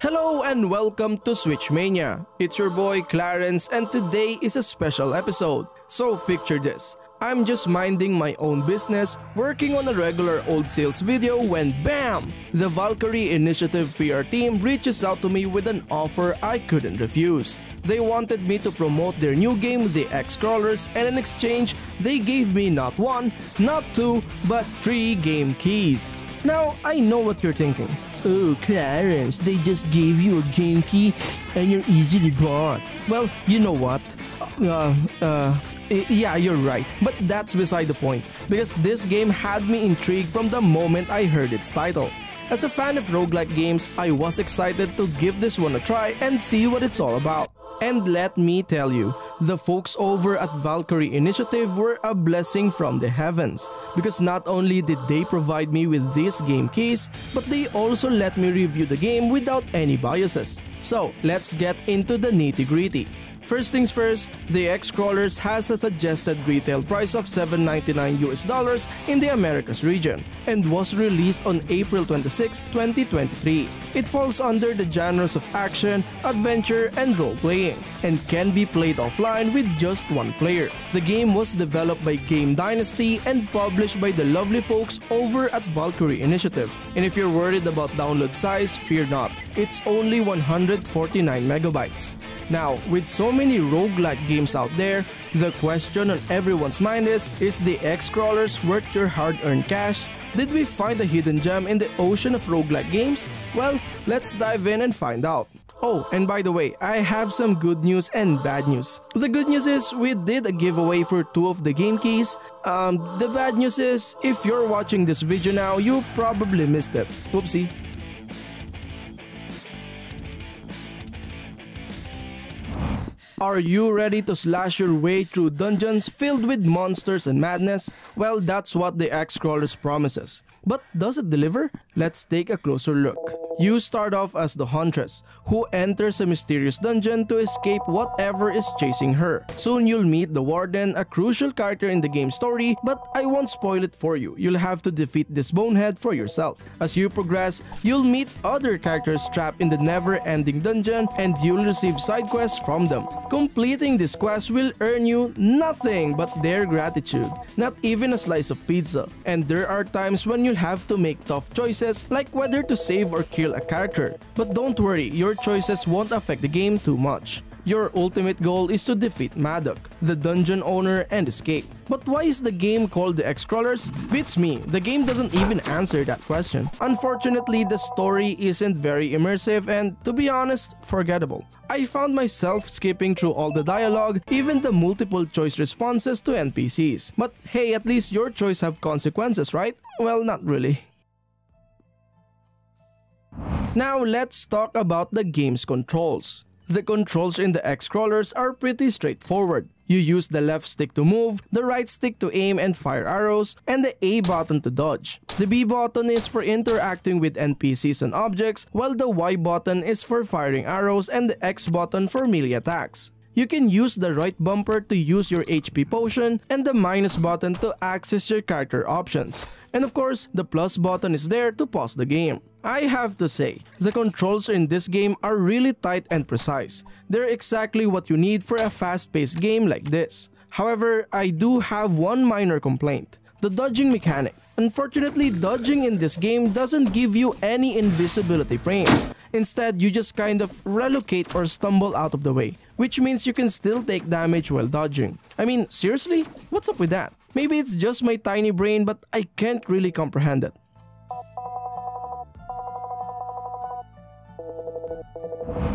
Hello and welcome to Switch Mania. It's your boy Clarence and today is a special episode. So picture this. I'm just minding my own business, working on a regular old sales video when BAM! The Valkyrie Initiative PR team reaches out to me with an offer I couldn't refuse. They wanted me to promote their new game, the Excrawlers, and in exchange, they gave me not one, not two, but 3 game keys. Now, I know what you're thinking. Oh, Clarence, they just gave you a game key and you're easily bought. Well, you know what? Yeah, you're right. But that's beside the point, because this game had me intrigued from the moment I heard its title. As a fan of roguelike games, I was excited to give this one a try and see what it's all about. And let me tell you, the folks over at Valkyrie Initiative were a blessing from the heavens, because not only did they provide me with these game keys, but they also let me review the game without any biases. So let's get into the nitty-gritty. First things first, the Excrawlers has a suggested retail price of $7.99 in the Americas region and was released on April 26, 2023. It falls under the genres of action, adventure, and role-playing and can be played offline with just one player. The game was developed by Game Dynasty and published by the lovely folks over at Valkyrie Initiative. And if you're worried about download size, fear not. It's only 149 megabytes. Now, with so many roguelike games out there, the question on everyone's mind is the Excrawlers worth your hard-earned cash? Did we find a hidden gem in the ocean of roguelike games? Well, let's dive in and find out. Oh, and by the way, I have some good news and bad news. The good news is we did a giveaway for 2 of the game keys. The bad news is, if you're watching this video now, you probably missed it. Whoopsie. Are you ready to slash your way through dungeons filled with monsters and madness? Well, that's what the Excrawlers promises. But does it deliver? Let's take a closer look. You start off as the Huntress, who enters a mysterious dungeon to escape whatever is chasing her. Soon you'll meet the Warden, a crucial character in the game's story, but I won't spoil it for you. You'll have to defeat this bonehead for yourself. As you progress, you'll meet other characters trapped in the never-ending dungeon and you'll receive side quests from them. Completing this quest will earn you nothing but their gratitude, not even a slice of pizza. And there are times when you'll have to make tough choices like whether to save or kill a character. But don't worry, your choices won't affect the game too much. Your ultimate goal is to defeat Maddock, the dungeon owner, and escape. But why is the game called the Excrawlers? Beats me, the game doesn't even answer that question. Unfortunately, the story isn't very immersive and, to be honest, forgettable. I found myself skipping through all the dialogue, even the multiple choice responses to NPCs. But hey, at least your choice have consequences, right? Well, not really. Now let's talk about the game's controls. The controls in the Excrawlers are pretty straightforward. You use the left stick to move, the right stick to aim and fire arrows, and the A button to dodge. The B button is for interacting with NPCs and objects, while the Y button is for firing arrows and the X button for melee attacks. You can use the right bumper to use your HP potion and the minus button to access your character options. And of course, the plus button is there to pause the game. I have to say, the controls in this game are really tight and precise. They're exactly what you need for a fast-paced game like this. However, I do have one minor complaint: the dodging mechanic. Unfortunately, dodging in this game doesn't give you any invisibility frames. Instead, you just kind of relocate or stumble out of the way, which means you can still take damage while dodging. I mean, seriously? What's up with that? Maybe it's just my tiny brain, but I can't really comprehend it.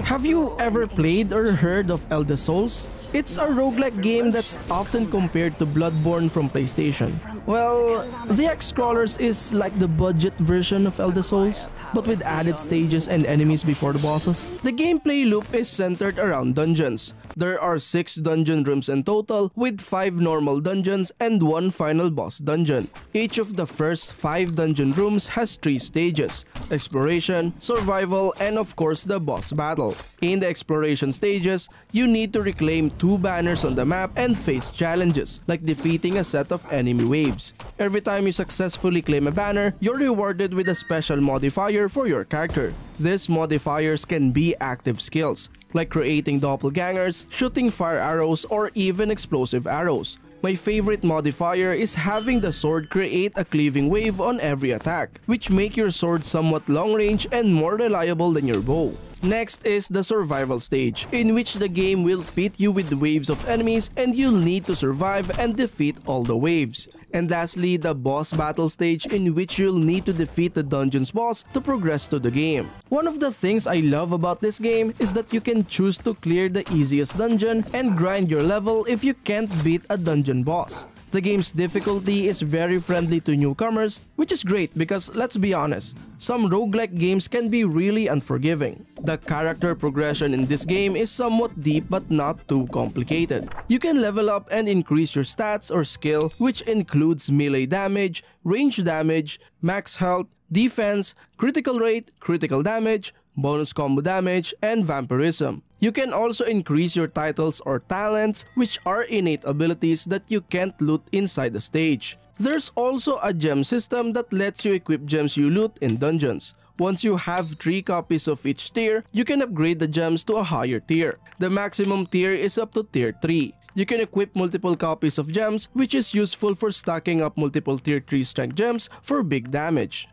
Have you ever played or heard of Elder Souls? It's a roguelike game that's often compared to Bloodborne from PlayStation. Well, the Excrawlers is like the budget version of Elder Souls, but with added stages and enemies before the bosses. The gameplay loop is centered around dungeons. There are 6 dungeon rooms in total, with 5 normal dungeons and 1 final boss dungeon. Each of the first 5 dungeon rooms has 3 stages: exploration, survival, and of course course the boss battle. In the exploration stages, you need to reclaim 2 banners on the map and face challenges, like defeating a set of enemy waves. Every time you successfully claim a banner, you're rewarded with a special modifier for your character. These modifiers can be active skills, like creating doppelgangers, shooting fire arrows, or even explosive arrows. My favorite modifier is having the sword create a cleaving wave on every attack, which make your sword somewhat long range and more reliable than your bow. Next is the survival stage, in which the game will pit you with waves of enemies and you'll need to survive and defeat all the waves. And lastly, the boss battle stage, in which you'll need to defeat the dungeon's boss to progress to the game. One of the things I love about this game is that you can choose to clear the easiest dungeon and grind your level if you can't beat a dungeon boss. The game's difficulty is very friendly to newcomers, which is great because, let's be honest, some roguelike games can be really unforgiving. The character progression in this game is somewhat deep but not too complicated. You can level up and increase your stats or skill, which includes melee damage, range damage, max health, defense, critical rate, critical damage, bonus combo damage, and vampirism. You can also increase your titles or talents, which are innate abilities that you can't loot inside the stage. There's also a gem system that lets you equip gems you loot in dungeons. Once you have 3 copies of each tier, you can upgrade the gems to a higher tier. The maximum tier is up to tier 3. You can equip multiple copies of gems, which is useful for stacking up multiple tier 3 strength gems for big damage.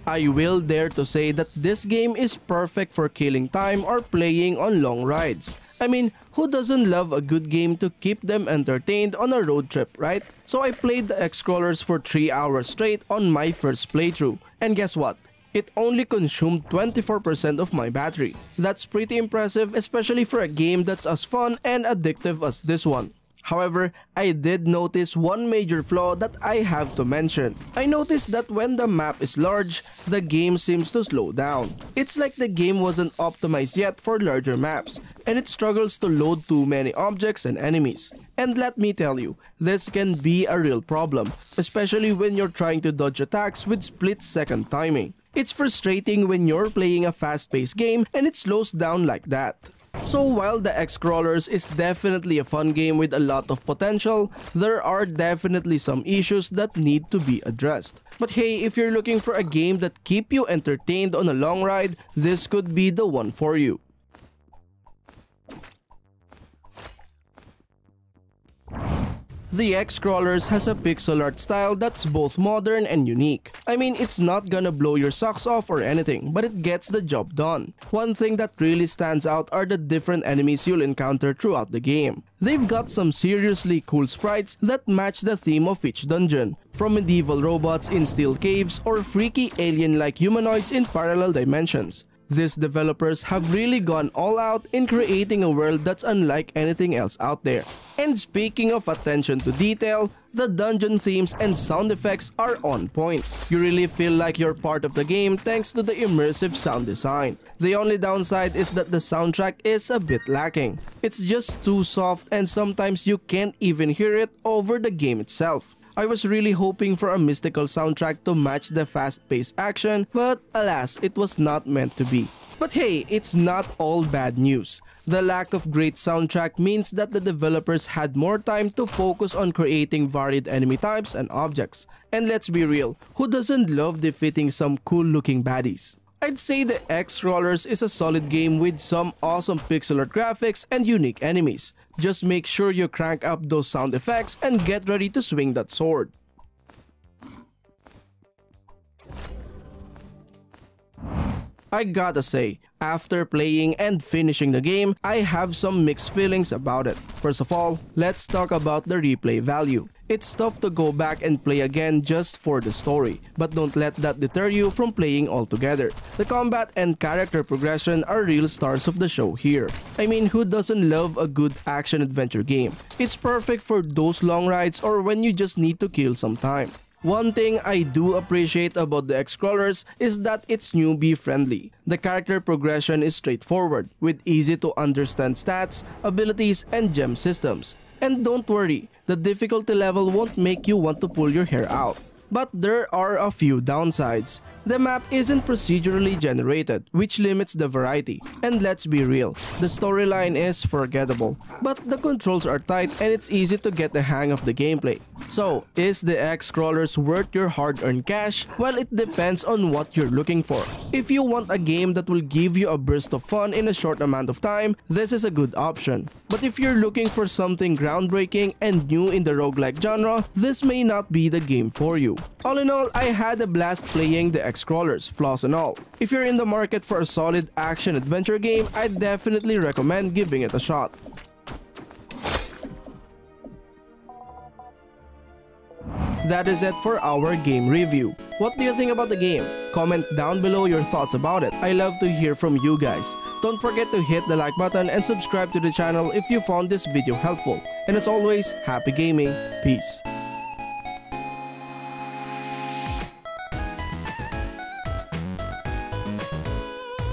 I will dare to say that this game is perfect for killing time or playing on long rides. I mean, who doesn't love a good game to keep them entertained on a road trip, right? So I played the Excrawlers for 3 hours straight on my first playthrough. And guess what? It only consumed 24% of my battery. That's pretty impressive, especially for a game that's as fun and addictive as this one. However, I did notice one major flaw that I have to mention. I noticed that when the map is large, the game seems to slow down. It's like the game wasn't optimized yet for larger maps, and it struggles to load too many objects and enemies. And let me tell you, this can be a real problem, especially when you're trying to dodge attacks with split-second timing. It's frustrating when you're playing a fast-paced game and it slows down like that. So while the Excrawlers is definitely a fun game with a lot of potential, there are definitely some issues that need to be addressed. But hey, if you're looking for a game that keep you entertained on a long ride, this could be the one for you. The Excrawlers has a pixel art style that's both modern and unique. I mean, it's not gonna blow your socks off or anything, but it gets the job done. One thing that really stands out are the different enemies you'll encounter throughout the game. They've got some seriously cool sprites that match the theme of each dungeon, from medieval robots in steel caves or freaky alien-like humanoids in parallel dimensions. These developers have really gone all out in creating a world that's unlike anything else out there. And speaking of attention to detail, the dungeon themes and sound effects are on point. You really feel like you're part of the game thanks to the immersive sound design. The only downside is that the soundtrack is a bit lacking. It's just too soft and sometimes you can't even hear it over the game itself. I was really hoping for a mystical soundtrack to match the fast-paced action, but alas, it was not meant to be. But hey, it's not all bad news. The lack of great soundtrack means that the developers had more time to focus on creating varied enemy types and objects. And let's be real, who doesn't love defeating some cool-looking baddies? I'd say the Excrawlers is a solid game with some awesome pixel art graphics and unique enemies. Just make sure you crank up those sound effects and get ready to swing that sword. I gotta say, after playing and finishing the game, I have some mixed feelings about it. First of all, let's talk about the replay value. It's tough to go back and play again just for the story, but don't let that deter you from playing altogether. The combat and character progression are real stars of the show here. I mean, who doesn't love a good action-adventure game? It's perfect for those long rides or when you just need to kill some time. One thing I do appreciate about the Excrawlers is that it's newbie friendly. The character progression is straightforward, with easy to understand stats, abilities, and gem systems. And don't worry, the difficulty level won't make you want to pull your hair out. But there are a few downsides. The map isn't procedurally generated, which limits the variety. And let's be real, the storyline is forgettable. But the controls are tight and it's easy to get the hang of the gameplay. So, is the Excrawlers worth your hard-earned cash? Well, it depends on what you're looking for. If you want a game that will give you a burst of fun in a short amount of time, this is a good option. But if you're looking for something groundbreaking and new in the roguelike genre, this may not be the game for you. All in all, I had a blast playing the Excrawlers, flaws and all. If you're in the market for a solid action-adventure game, I definitely recommend giving it a shot. That is it for our game review. What do you think about the game? Comment down below your thoughts about it. I love to hear from you guys. Don't forget to hit the like button and subscribe to the channel if you found this video helpful. And as always, happy gaming. Peace.